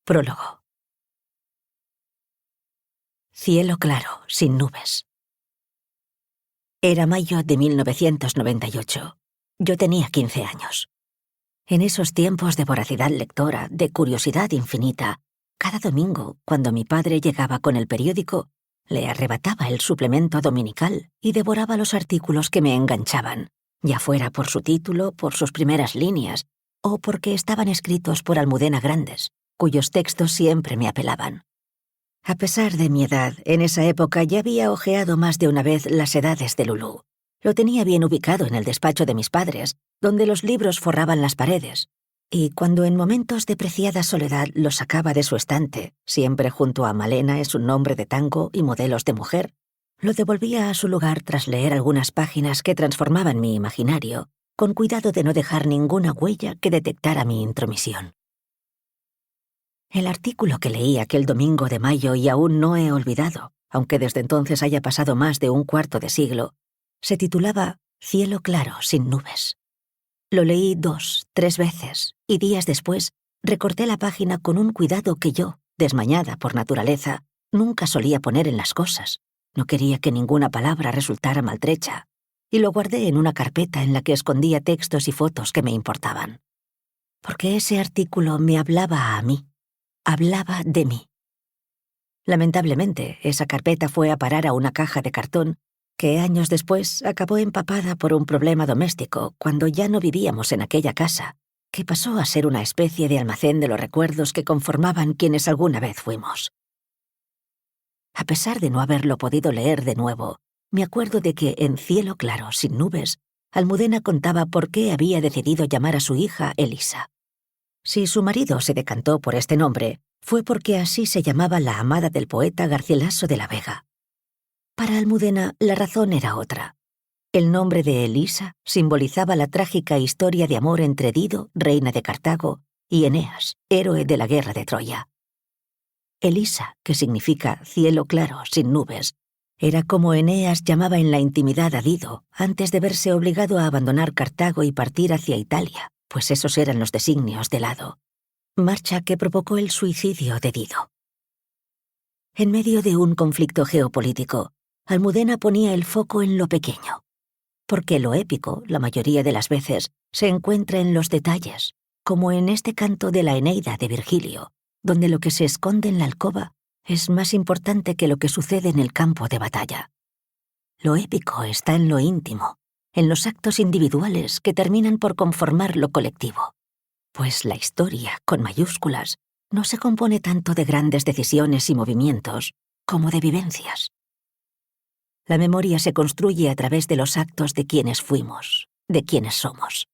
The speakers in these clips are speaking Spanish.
Prólogo. Cielo claro, sin nubes. Era mayo de 1998. Yo tenía 15 años. En esos tiempos de voracidad lectora, de curiosidad infinita, cada domingo, cuando mi padre llegaba con el periódico, le arrebataba el suplemento dominical y devoraba los artículos que me enganchaban, ya fuera por su título, por sus primeras líneas, o porque estaban escritos por Almudena Grandes, cuyos textos siempre me apelaban. A pesar de mi edad, en esa época ya había hojeado más de una vez Las edades de Lulú. Lo tenía bien ubicado en el despacho de mis padres, donde los libros forraban las paredes, y cuando en momentos de preciada soledad lo sacaba de su estante, siempre junto a Malena es un nombre de tango y modelos de mujer, lo devolvía a su lugar tras leer algunas páginas que transformaban mi imaginario, con cuidado de no dejar ninguna huella que detectara mi intromisión. El artículo que leí aquel domingo de mayo y aún no he olvidado, aunque desde entonces haya pasado más de un cuarto de siglo, se titulaba Cielo claro, sin nubes. Lo leí 2, 3 veces y días después recorté la página con un cuidado que yo, desmañada por naturaleza, nunca solía poner en las cosas. No quería que ninguna palabra resultara maltrecha, y lo guardé en una carpeta en la que escondía textos y fotos que me importaban. Porque ese artículo me hablaba a mí. Hablaba de mí. Lamentablemente, esa carpeta fue a parar a una caja de cartón que años después acabó empapada por un problema doméstico cuando ya no vivíamos en aquella casa, que pasó a ser una especie de almacén de los recuerdos que conformaban quienes alguna vez fuimos. A pesar de no haberlo podido leer de nuevo, me acuerdo de que en Cielo claro, sin nubes, Almudena contaba por qué había decidido llamar a su hija Elisa. Si su marido se decantó por este nombre, fue porque así se llamaba la amada del poeta Garcilaso de la Vega. Para Almudena, la razón era otra. El nombre de Elisa simbolizaba la trágica historia de amor entre Dido, reina de Cartago, y Eneas, héroe de la guerra de Troya. Elisa, que significa cielo claro, sin nubes, era como Eneas llamaba en la intimidad a Dido, antes de verse obligado a abandonar Cartago y partir hacia Italia, pues esos eran los designios del hado. Marcha que provocó el suicidio de Dido. En medio de un conflicto geopolítico, Almudena ponía el foco en lo pequeño. Porque lo épico, la mayoría de las veces, se encuentra en los detalles, como en este canto de la Eneida de Virgilio, donde lo que se esconde en la alcoba es más importante que lo que sucede en el campo de batalla. Lo épico está en lo íntimo, en los actos individuales que terminan por conformar lo colectivo. Pues la historia, con mayúsculas, no se compone tanto de grandes decisiones y movimientos como de vivencias. La memoria se construye a través de los actos de quienes fuimos, de quienes somos.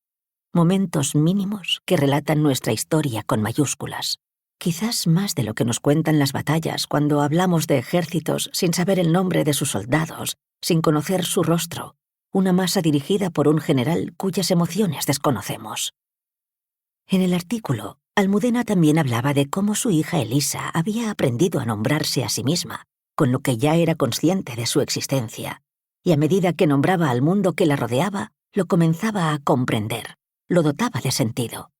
Momentos mínimos que relatan nuestra historia con mayúsculas. Quizás más de lo que nos cuentan las batallas cuando hablamos de ejércitos sin saber el nombre de sus soldados, sin conocer su rostro, una masa dirigida por un general cuyas emociones desconocemos. En el artículo, Almudena también hablaba de cómo su hija Elisa había aprendido a nombrarse a sí misma, con lo que ya era consciente de su existencia, y a medida que nombraba al mundo que la rodeaba, lo comenzaba a comprender, lo dotaba de sentido.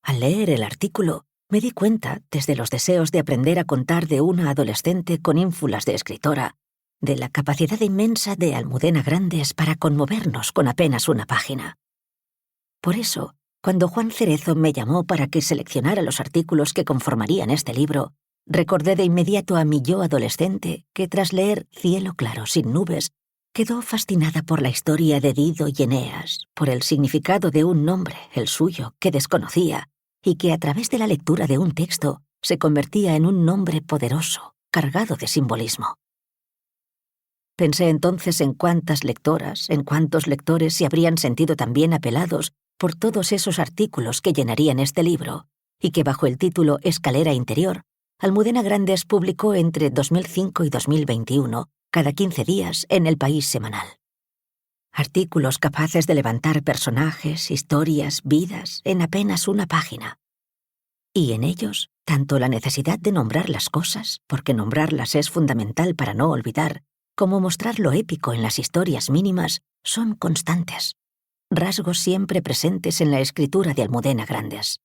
Al leer el artículo, me di cuenta, desde los deseos de aprender a contar de una adolescente con ínfulas de escritora, de la capacidad inmensa de Almudena Grandes para conmovernos con apenas una página. Por eso, cuando Juan Cerezo me llamó para que seleccionara los artículos que conformarían este libro, recordé de inmediato a mi yo adolescente que tras leer Cielo claro, sin nubes, quedó fascinada por la historia de Dido y Eneas, por el significado de un nombre, el suyo, que desconocía, y que a través de la lectura de un texto se convertía en un nombre poderoso, cargado de simbolismo. Pensé entonces en cuántas lectoras, en cuántos lectores se habrían sentido también apelados por todos esos artículos que llenarían este libro, y que bajo el título Escalera Interior, Almudena Grandes publicó entre 2005 y 2021, cada 15 días, en El País semanal. Artículos capaces de levantar personajes, historias, vidas, en apenas una página. Y en ellos, tanto la necesidad de nombrar las cosas, porque nombrarlas es fundamental para no olvidar, como mostrar lo épico en las historias mínimas, son constantes. Rasgos siempre presentes en la escritura de Almudena Grandes.